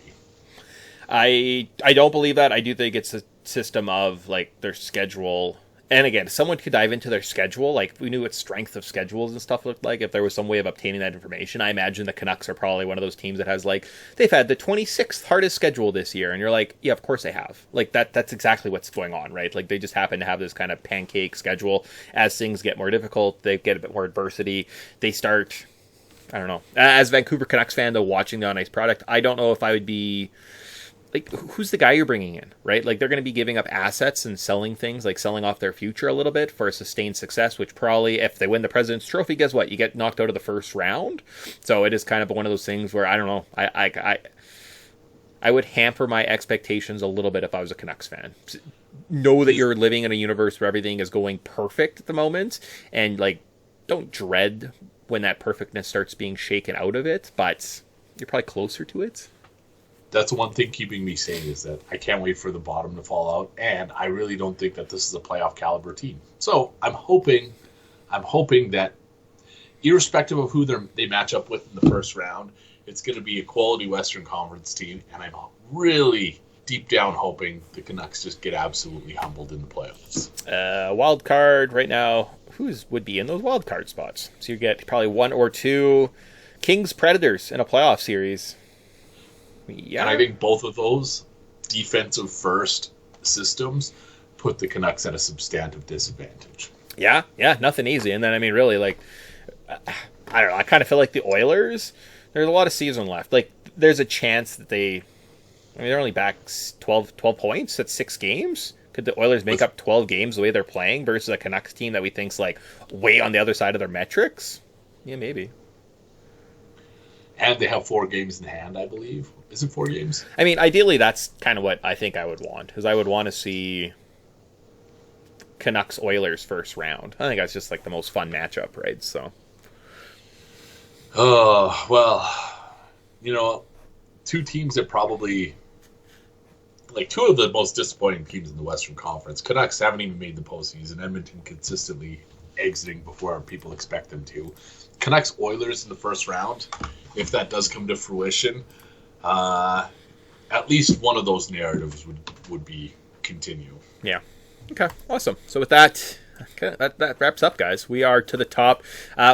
I don't believe that. I do think it's a system of like their schedule. And again, someone could dive into their schedule. Like, we knew what strength of schedules and stuff looked like. If there was some way of obtaining that information, I imagine the Canucks are probably one of those teams that has, like, they've had the 26th hardest schedule this year. And you're like, yeah, of course they have. Like, that's exactly what's going on, right? Like, they just happen to have this kind of pancake schedule. As things get more difficult, they get a bit more adversity. They start, I don't know. As a Vancouver Canucks fan, though, watching the on-ice product, I don't know if I would be... Like, who's the guy you're bringing in, right? Like, they're going to be giving up assets and selling things, like selling off their future a little bit for a sustained success, which probably, if they win the President's Trophy, guess what? You get knocked out of the first round. So it is kind of one of those things where, I don't know, I would hamper my expectations a little bit if I was a Canucks fan. Know that you're living in a universe where everything is going perfect at the moment, and, like, don't dread when that perfectness starts being shaken out of it, but you're probably closer to it. That's one thing keeping me sane is that I can't wait for the bottom to fall out, and I really don't think that this is a playoff caliber team. So I'm hoping that irrespective of who they match up with in the first round, it's going to be a quality Western Conference team, and I'm really deep down hoping the Canucks just get absolutely humbled in the playoffs. Wild card right now, would be in those wild card spots? So you get probably one or two Kings Predators in a playoff series. Yeah. And I think both of those defensive first systems put the Canucks at a substantive disadvantage. Yeah, nothing easy. And then, I mean, really, like, I don't know, I kind of feel like the Oilers, there's a lot of season left. Like, there's a chance that they're only back 12 points. That's 6 games. Could the Oilers make up 12 games the way they're playing versus a Canucks team that we think's, like, way on the other side of their metrics? Yeah, maybe. And they have 4 games in hand, I believe. Is it 4 games? I mean, ideally, that's kind of what I think I would want, because I would want to see Canucks Oilers first round. I think that's just like the most fun matchup, right? So. Oh, well, you know, two teams that probably, like, two of the most disappointing teams in the Western Conference. Canucks haven't even made the postseason. Edmonton consistently exiting before people expect them to. Canucks Oilers in the first round, if that does come to fruition, at least one of those narratives would be continue. Yeah. Okay. Awesome. So with that, that wraps up, guys. We are to the top.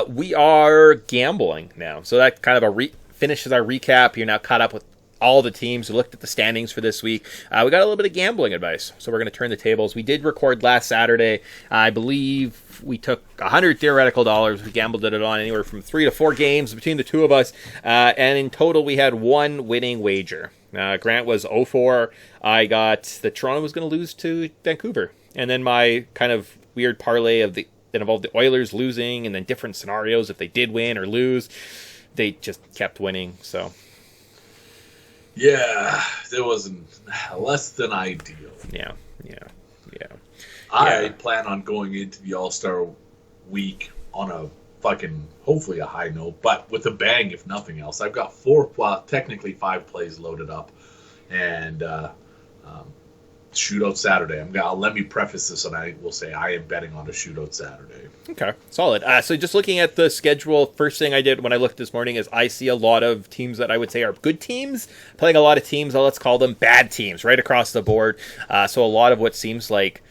We are gambling now. So that kind of finishes our recap. You're now caught up with all the teams. We looked at the standings for this week. We got a little bit of gambling advice, so we're going to turn the tables. We did record last Saturday. I believe we took 100 theoretical dollars. We gambled it on anywhere from 3 to 4 games between the two of us, and in total we had one winning wager. Grant was 0-4. I got that Toronto was going to lose to Vancouver, and then my kind of weird parlay that involved the Oilers losing, and then different scenarios if they did win or lose. They just kept winning, so. Yeah, it wasn't less than ideal. Yeah. I plan on going into the All-Star week on a fucking, hopefully a high note, but with a bang, if nothing else. I've got technically 5 plays loaded up, and shootout Saturday. Let me preface this, and I will say I am betting on a shootout Saturday. Okay, solid. So just looking at the schedule, first thing I did when I looked this morning is I see a lot of teams that I would say are good teams playing a lot of teams, let's call them bad teams, right across the board. So a lot of what seems like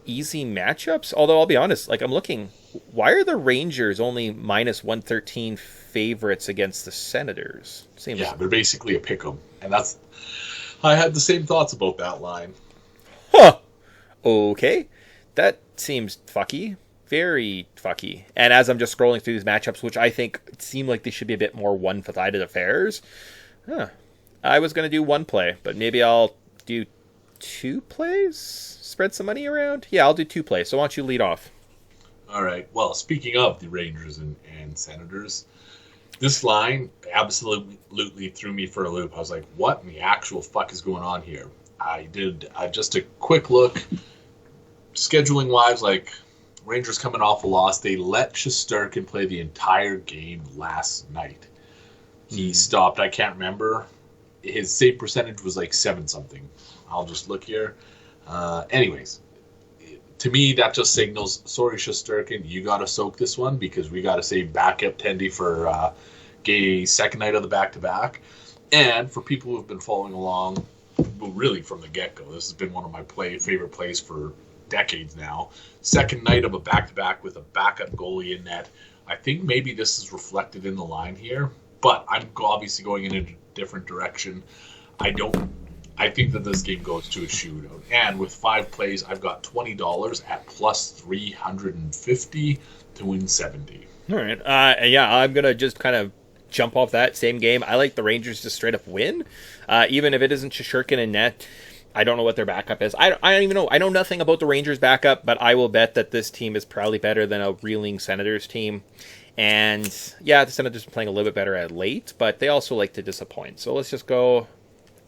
easy matchups. Although I'll be honest, like I'm looking, why are the Rangers only minus 113 favorites against the Senators? Seems they're basically a pick'em, and I had the same thoughts about that line. Huh. Okay. That seems fucky. Very fucky. And as I'm just scrolling through these matchups, which I think seem like they should be a bit more one-sided affairs, I was going to do one play, but maybe I'll do two plays? Spread some money around? Yeah, I'll do two plays. So why don't you lead off? All right. Well, speaking of the Rangers and Senators, this line absolutely threw me for a loop. I was like, what in the actual fuck is going on here? I did just a quick look. Scheduling-wise, like, Rangers coming off a loss. They let Shesterkin play the entire game last night. He stopped, I can't remember. His save percentage was like 7-something. I'll just look here. Anyways, to me, that just signals, sorry, Shesterkin, you got to soak this one because we got to save backup Tendy for Gay second night of the back-to-back. And for people who have been following along, well, really from the get-go, this has been one of my favorite plays for decades now. Second night of a back-to-back with a backup goalie in net. I think maybe this is reflected in the line here, but I'm obviously going in a different direction. I think that this game goes to a shootout. And with 5 plays, I've got $20 at plus 350 to win 70. All right. I'm going to just kind of jump off that same game. I like the Rangers to straight up win. Even if it isn't Shesterkin in net, I don't know what their backup is. I don't even know. I know nothing about the Rangers backup, but I will bet that this team is probably better than a reeling Senators team. And yeah, the Senators are playing a little bit better at late, but they also like to disappoint. So let's just go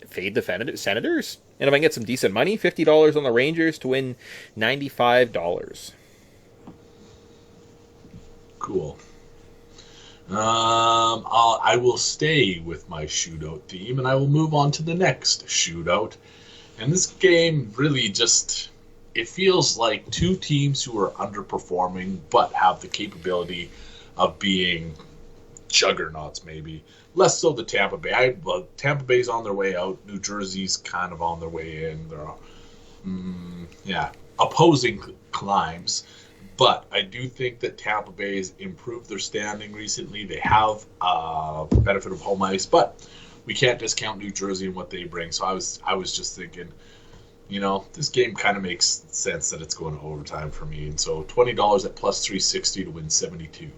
fade the Senators. And if I can get some decent money, $50 on the Rangers to win $95. Cool. I will stay with my shootout theme, and I will move on to the next shootout. And this game really just, it feels like two teams who are underperforming but have the capability of being juggernauts, maybe. Less so the Tampa Bay. Tampa Bay's on their way out. New Jersey's kind of on their way in. They're, opposing climbs. But I do think that Tampa Bay has improved their standing recently. They have benefit of home ice, but we can't discount New Jersey and what they bring. So I was just thinking, this game kind of makes sense that it's going to overtime for me. And so $20 at plus 360 to win 72.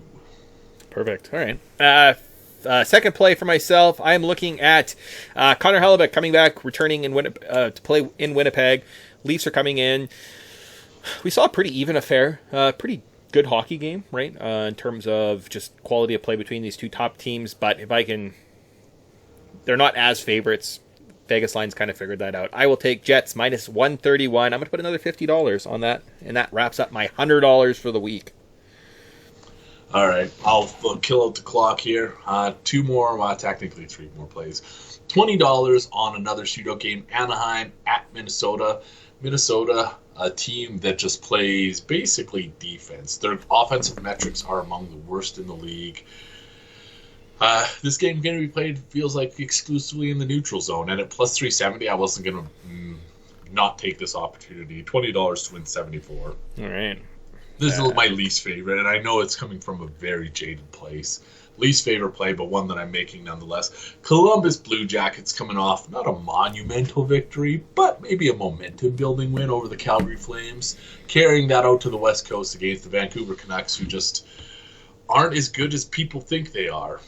Perfect. All right. Second play for myself. I am looking at Connor Hellebuyck coming back, returning to play in Winnipeg. Leafs are coming in. We saw a pretty even affair. Pretty good hockey game, right? In terms of just quality of play between these two top teams. But if I can, they're not as favorites. Vegas lines kind of figured that out. I will take Jets minus 131. I'm going to put another $50 on that, and that wraps up my $100 for the week. All right, I'll kill out the clock here. 2 more, technically 3 more plays. $20 on another shootout game. Anaheim at Minnesota. Minnesota, a team that just plays basically defense. Their offensive metrics are among the worst in the league. This game going to be played, feels like, exclusively in the neutral zone. And at plus 370, I wasn't going to not take this opportunity. $20 to win 74. All right. This is my least favorite, and I know it's coming from a very jaded place. Least favorite play, but one that I'm making nonetheless. Columbus Blue Jackets coming off not a monumental victory, but maybe a momentum-building win over the Calgary Flames, carrying that out to the West Coast against the Vancouver Canucks, who just aren't as good as people think they are.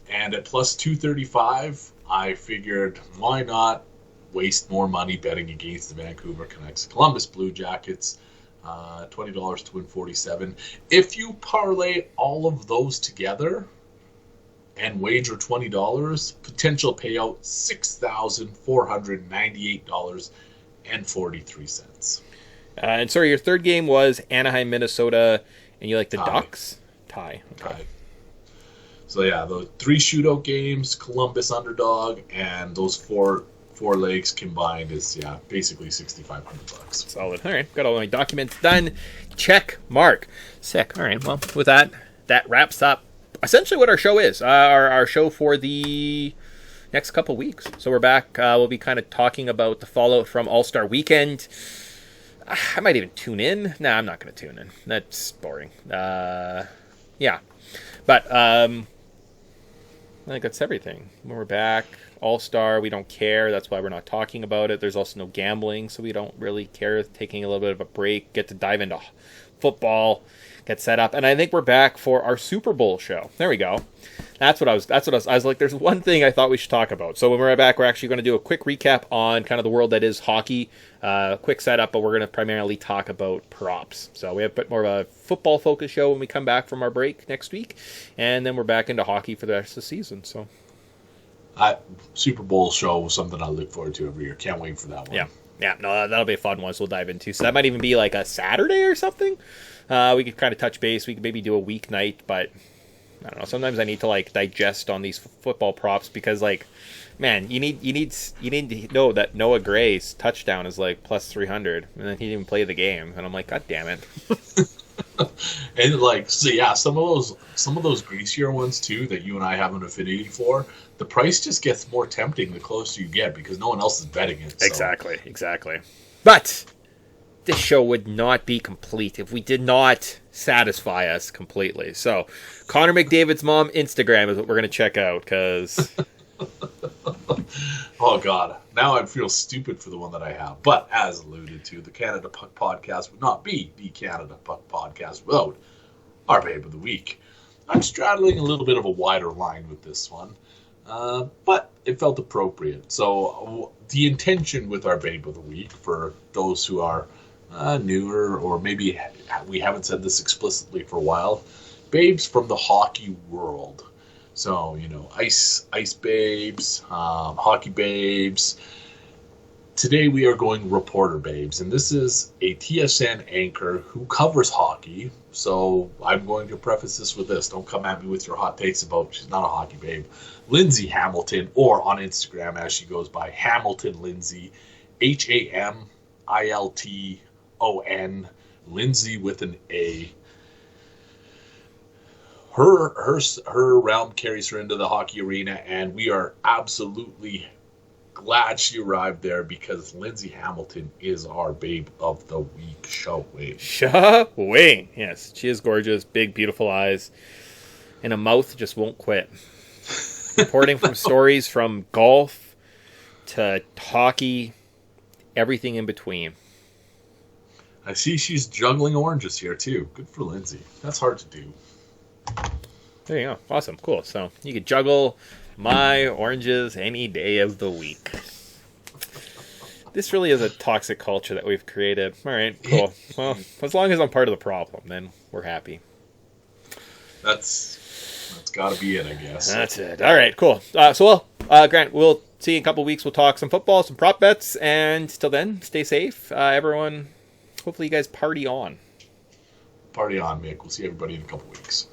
And at plus 235, I figured, why not waste more money betting against the Vancouver Canucks? Columbus Blue Jackets, $20 to win 47. If you parlay all of those together and wager $20, potential payout $6,498.43. And sorry, your third game was Anaheim, Minnesota, and you like the Ducks? Tie. Okay. Tie. So yeah, those 3 shootout games, Columbus underdog, and those four legs combined is basically $6,500. Solid. All right, got all my documents done. Check mark. Sick. All right. Well, with that wraps up essentially what our show is. Our show for the next couple weeks. So we're back. We'll be kind of talking about the fallout from All-Star Weekend. I might even tune in. Nah, I'm not going to tune in. That's boring. Yeah. But I think that's everything. When we're back, All-Star, we don't care. That's why we're not talking about it. There's also no gambling, so we don't really care. Taking a little bit of a break, get to dive into football, get set up. And I think we're back for our Super Bowl show. There we go. I was like, there's one thing I thought we should talk about. So when we're back, we're actually going to do a quick recap on kind of the world that is hockey. Quick setup, but we're going to primarily talk about props. So we have a bit more of a football focus show when we come back from our break next week. And then we're back into hockey for the rest of the season. So Super Bowl show was something I look forward to every year. Can't wait for that one. Yeah, no, that'll be a fun one. So we'll dive into. So that might even be like a Saturday or something. We could kind of touch base. We could maybe do a weeknight, but I don't know. Sometimes I need to like digest on these football props because, like, man, you need to know that Noah Gray's touchdown is like plus 300, and then he didn't even play the game, and I'm like, God damn it. And like, so yeah, some of those greasier ones too that you and I have an affinity for. The price just gets more tempting the closer you get because no one else is betting it. So. Exactly. But this show would not be complete if we did not satisfy us completely. So, Connor McDavid's mom Instagram is what we're going to check out because. Oh God! Now I feel stupid for the one that I have. But as alluded to, the Canada Puck Podcast would not be the Canada Puck Podcast without our Babe of the Week. I'm straddling a little bit of a wider line with this one, but it felt appropriate. So the intention with our Babe of the Week, for those who are newer or maybe we haven't said this explicitly for a while, babes from the hockey world. So, you know, ice babes, hockey babes. Today we are going reporter babes, and this is a TSN anchor who covers hockey. So I'm going to preface this with this. Don't come at me with your hot takes about she's not a hockey babe. Lindsay Hamilton, or on Instagram as she goes by, Hamilton Lindsay, Hamilton, Lindsay with an A. Her realm carries her into the hockey arena, and we are absolutely glad she arrived there because Lindsay Hamilton is our Babe of the Week. Schwing. Yes, she is gorgeous, big, beautiful eyes, and a mouth just won't quit. Reporting from stories from golf to hockey, everything in between. I see she's juggling oranges here, too. Good for Lindsay. That's hard to do. There you go. Awesome. Cool. So you could juggle my oranges any day of the week. This really is a toxic culture that we've created. All right. Cool. Well, as long as I'm part of the problem, then we're happy. That's got to be it, I guess. That's it. All right. Cool. Grant, we'll see you in a couple of weeks. We'll talk some football, some prop bets, and till then, stay safe. Everyone, hopefully you guys party on. Party on, Mick. We'll see everybody in a couple weeks.